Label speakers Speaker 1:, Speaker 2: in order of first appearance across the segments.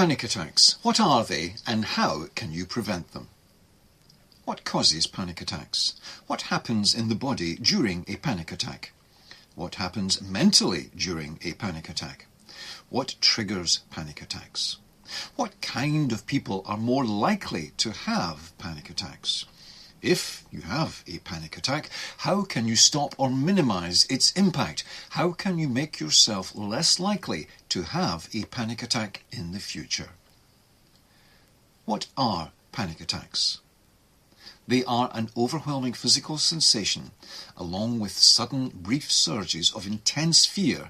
Speaker 1: Panic attacks. What are they and how can you prevent them? What causes panic attacks? What happens in the body during a panic attack? What happens mentally during a panic attack? What triggers panic attacks? What kind of people are more likely to have panic attacks? If you have a panic attack, how can you stop or minimize its impact? How can you make yourself less likely to have a panic attack in the future? What are panic attacks? They are an overwhelming physical sensation, along with sudden brief surges of intense fear.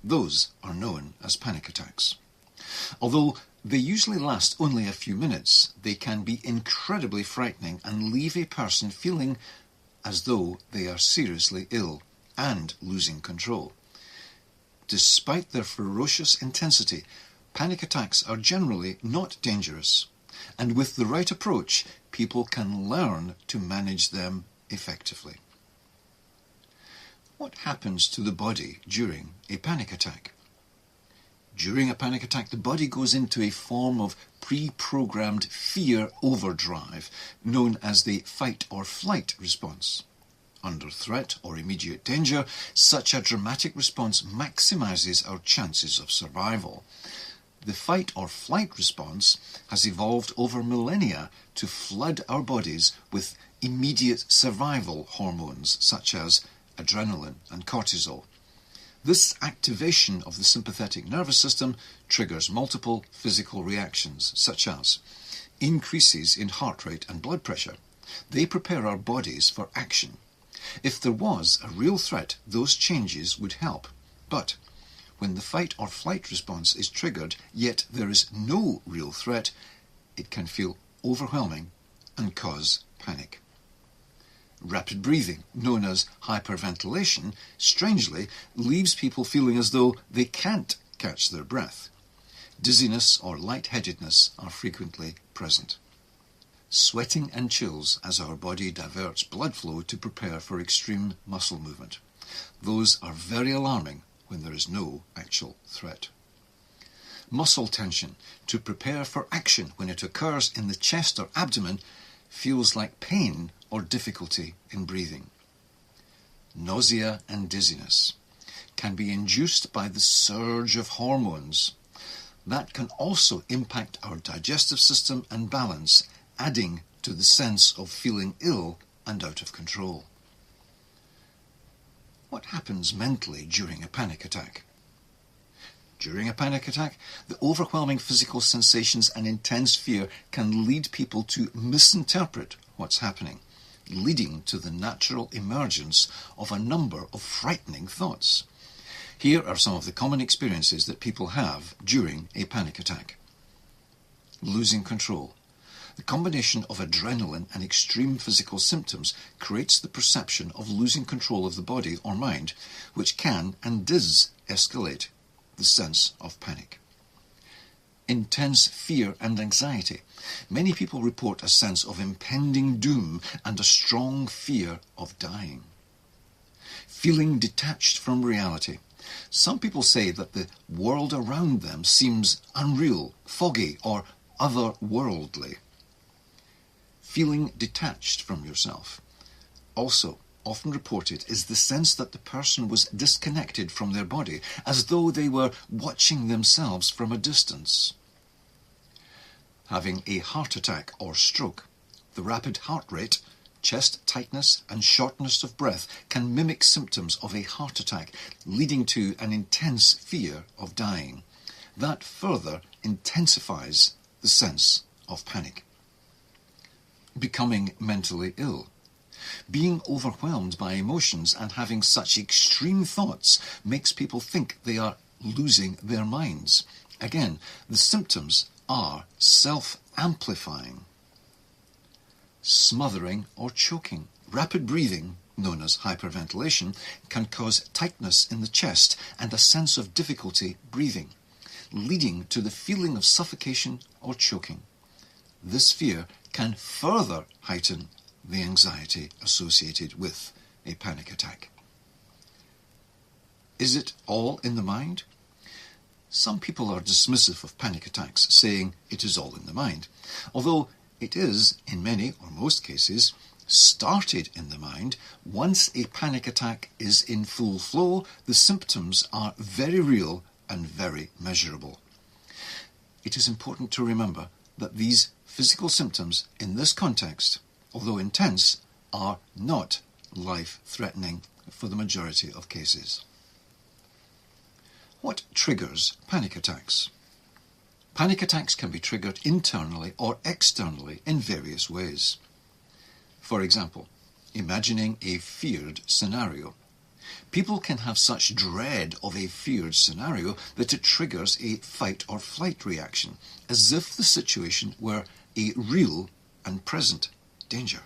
Speaker 1: Those are known as panic attacks. Although they usually last only a few minutes, they can be incredibly frightening and leave a person feeling as though they are seriously ill and losing control. Despite their ferocious intensity, panic attacks are generally not dangerous, and with the right approach, people can learn to manage them effectively. What happens to the body during a panic attack? During a panic attack, the body goes into a form of pre-programmed fear overdrive, known as the fight or flight response. Under threat or immediate danger, such a dramatic response maximizes our chances of survival. The fight or flight response has evolved over millennia to flood our bodies with immediate survival hormones such as adrenaline and cortisol. This activation of the sympathetic nervous system triggers multiple physical reactions, such as increases in heart rate and blood pressure. They prepare our bodies for action. If there was a real threat, those changes would help. But when the fight or flight response is triggered, yet there is no real threat, it can feel overwhelming and cause panic. Rapid breathing, known as hyperventilation, strangely leaves people feeling as though they can't catch their breath. Dizziness or lightheadedness are frequently present. Sweating and chills as our body diverts blood flow to prepare for extreme muscle movement. Those are very alarming when there is no actual threat. Muscle tension to prepare for action when it occurs in the chest or abdomen feels like pain or difficulty in breathing. Nausea and dizziness can be induced by the surge of hormones. That can also impact our digestive system and balance, adding to the sense of feeling ill and out of control. What happens mentally during a panic attack? During a panic attack, the overwhelming physical sensations and intense fear can lead people to misinterpret what's happening, leading to the natural emergence of a number of frightening thoughts. Here are some of the common experiences that people have during a panic attack. Losing control. The combination of adrenaline and extreme physical symptoms creates the perception of losing control of the body or mind, which can and does escalate the sense of panic. Intense fear and anxiety. Many people report a sense of impending doom and a strong fear of dying. Feeling detached from reality. Some people say that the world around them seems unreal, foggy, or otherworldly. Feeling detached from yourself. Also, often reported is the sense that the person was disconnected from their body, as though they were watching themselves from a distance. Having a heart attack or stroke. The rapid heart rate, chest tightness and shortness of breath can mimic symptoms of a heart attack, leading to an intense fear of dying. That further intensifies the sense of panic. Becoming mentally ill. Being overwhelmed by emotions and having such extreme thoughts makes people think they are losing their minds. Again, the symptoms are self-amplifying. Smothering or choking. Rapid breathing, known as hyperventilation, can cause tightness in the chest and a sense of difficulty breathing, leading to the feeling of suffocation or choking. This fear can further heighten the anxiety associated with a panic attack. Is it all in the mind? Some people are dismissive of panic attacks, saying it is all in the mind, although it is, in many or most cases, started in the mind. Once a panic attack is in full flow, the symptoms are very real and very measurable. It is important to remember that these physical symptoms in this context, although intense, are not life-threatening for the majority of cases. What triggers panic attacks? Panic attacks can be triggered internally or externally in various ways. For example, imagining a feared scenario. People can have such dread of a feared scenario that it triggers a fight or flight reaction, as if the situation were a real and present danger.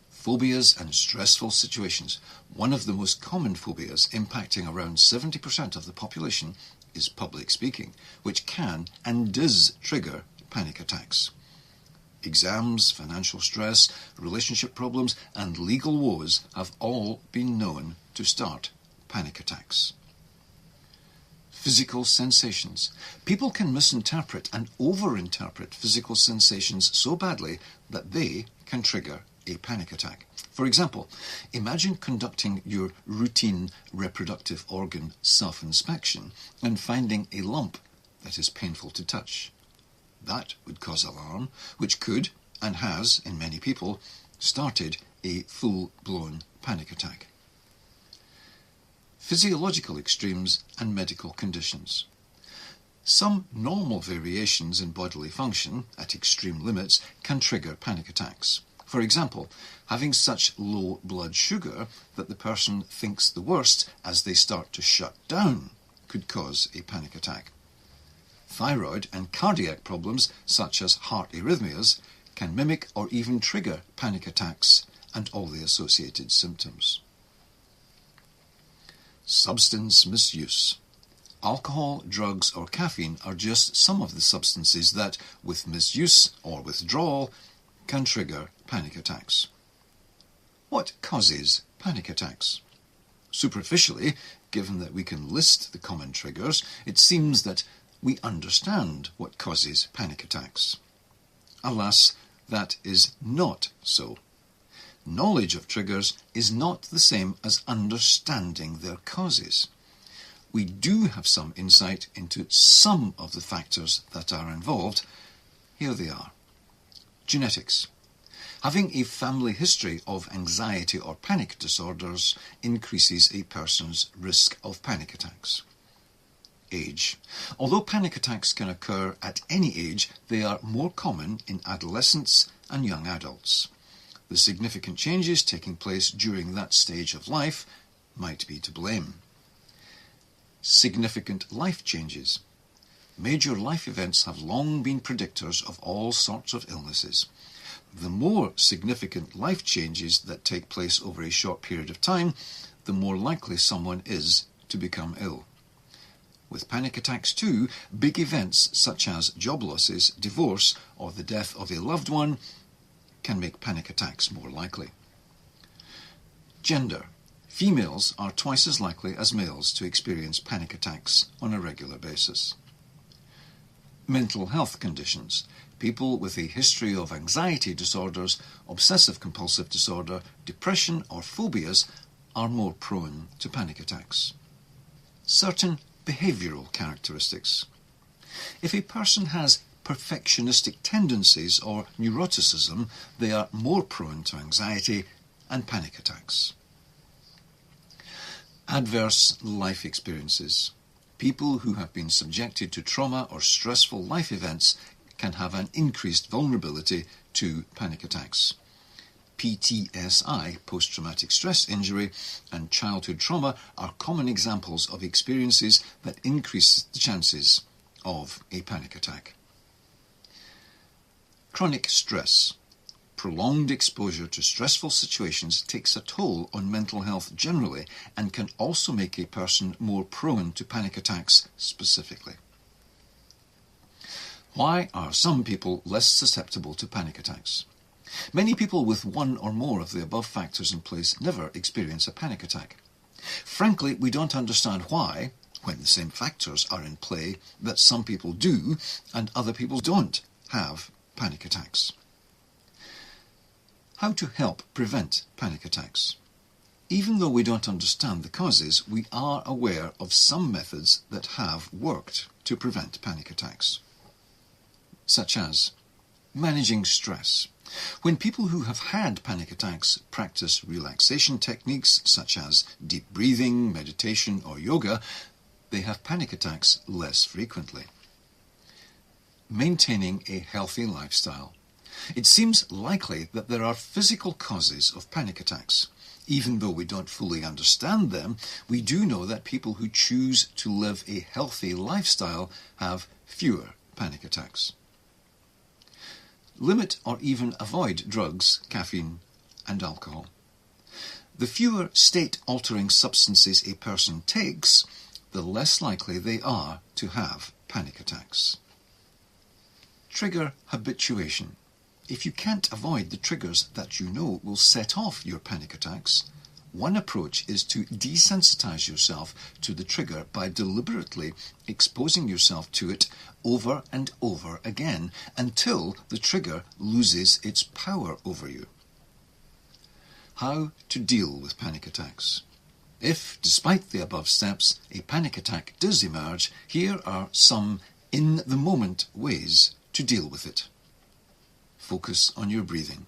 Speaker 1: Phobias and stressful situations. One of the most common phobias, impacting around 70% of the population, is public speaking, which can and does trigger panic attacks. Exams, financial stress, relationship problems, and legal woes have all been known to start panic attacks. Physical sensations. People can misinterpret and overinterpret physical sensations so badly that they can trigger a panic attack. For example, imagine conducting your routine reproductive organ self-inspection and finding a lump that is painful to touch. That would cause alarm, which could, and has in many people, started a full-blown panic attack. Physiological extremes and medical conditions. Some normal variations in bodily function, at extreme limits, can trigger panic attacks. For example, having such low blood sugar that the person thinks the worst as they start to shut down could cause a panic attack. Thyroid and cardiac problems, such as heart arrhythmias, can mimic or even trigger panic attacks and all the associated symptoms. Substance misuse. Alcohol, drugs, or caffeine are just some of the substances that, with misuse or withdrawal, can trigger panic attacks. What causes panic attacks? Superficially, given that we can list the common triggers, it seems that we understand what causes panic attacks. Alas, that is not so. Knowledge of triggers is not the same as understanding their causes. We do have some insight into some of the factors that are involved. Here they are. Genetics. Having a family history of anxiety or panic disorders increases a person's risk of panic attacks. Age. Although panic attacks can occur at any age, they are more common in adolescents and young adults. The significant changes taking place during that stage of life might be to blame. Significant life changes. Major life events have long been predictors of all sorts of illnesses. The more significant life changes that take place over a short period of time, the more likely someone is to become ill. With panic attacks too, big events such as job losses, divorce, or the death of a loved one can make panic attacks more likely. Gender. Females are twice as likely as males to experience panic attacks on a regular basis. Mental health conditions. People with a history of anxiety disorders, obsessive-compulsive disorder, depression, or phobias are more prone to panic attacks. Certain behavioural characteristics. If a person has perfectionistic tendencies or neuroticism, they are more prone to anxiety and panic attacks. Adverse life experiences. People who have been subjected to trauma or stressful life events can have an increased vulnerability to panic attacks. PTSI, post-traumatic stress injury, and childhood trauma are common examples of experiences that increase the chances of a panic attack. Chronic stress. Prolonged exposure to stressful situations takes a toll on mental health generally and can also make a person more prone to panic attacks specifically. Why are some people less susceptible to panic attacks? Many people with one or more of the above factors in place never experience a panic attack. Frankly, we don't understand why when the same factors are in play that some people do and other people don't have panic attacks. How to help prevent panic attacks? Even though we don't understand the causes, we are aware of some methods that have worked to prevent panic attacks, such as managing stress. When people who have had panic attacks practice relaxation techniques such as deep breathing, meditation or yoga, they have panic attacks less frequently. Maintaining a healthy lifestyle. It seems likely that there are physical causes of panic attacks. Even though we don't fully understand them, we do know that people who choose to live a healthy lifestyle have fewer panic attacks. Limit or even avoid drugs, caffeine and alcohol. The fewer state-altering substances a person takes, the less likely they are to have panic attacks. Trigger habituation. If you can't avoid the triggers that you know will set off your panic attacks, one approach is to desensitize yourself to the trigger by deliberately exposing yourself to it over and over again until the trigger loses its power over you. How to deal with panic attacks. If, despite the above steps, a panic attack does emerge, here are some in-the-moment ways to deal with it. Focus on your breathing.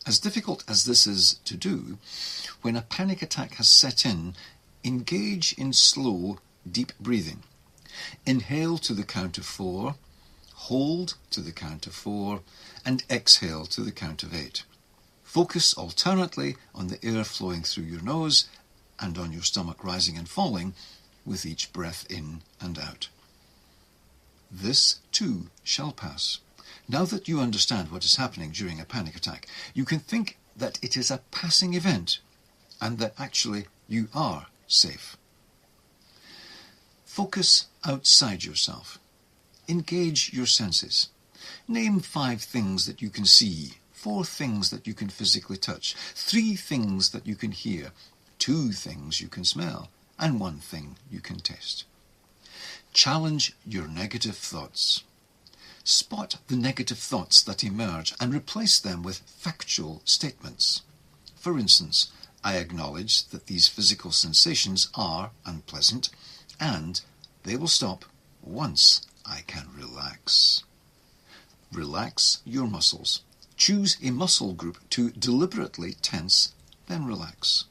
Speaker 1: As difficult as this is to do, when a panic attack has set in, engage in slow, deep breathing. Inhale to the count of 4, hold to the count of 4, and exhale to the count of 8. Focus alternately on the air flowing through your nose and on your stomach rising and falling with each breath in and out. This too shall pass. Now that you understand what is happening during a panic attack, you can think that it is a passing event and that actually you are safe. Focus outside yourself. Engage your senses. Name 5 things that you can see, 4 things that you can physically touch, 3 things that you can hear, 2 things you can smell, and 1 thing you can taste. Challenge your negative thoughts. Spot the negative thoughts that emerge and replace them with factual statements. For instance, I acknowledge that these physical sensations are unpleasant and they will stop once I can relax. Relax your muscles. Choose a muscle group to deliberately tense, then relax.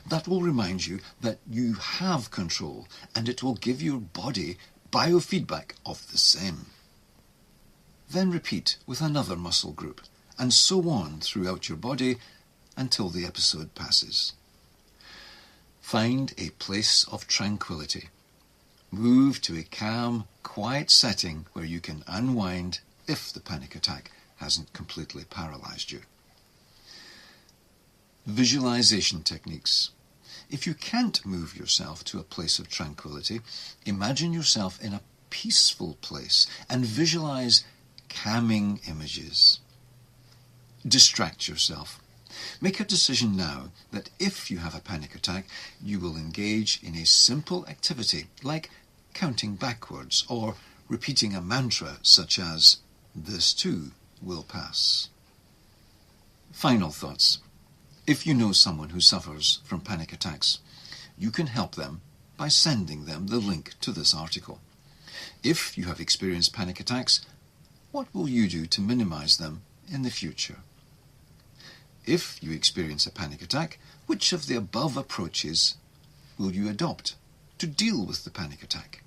Speaker 1: That will remind you that you have control and it will give your body biofeedback of the same. Then repeat with another muscle group, and so on throughout your body until the episode passes. Find a place of tranquility. Move to a calm, quiet setting where you can unwind if the panic attack hasn't completely paralyzed you. Visualization techniques. If you can't move yourself to a place of tranquility, imagine yourself in a peaceful place and visualize calming images. Distract yourself. Make a decision now that if you have a panic attack, you will engage in a simple activity like counting backwards or repeating a mantra such as, "This too will pass." Final thoughts. If you know someone who suffers from panic attacks, you can help them by sending them the link to this article. If you have experienced panic attacks, what will you do to minimize them in the future? If you experience a panic attack, which of the above approaches will you adopt to deal with the panic attack?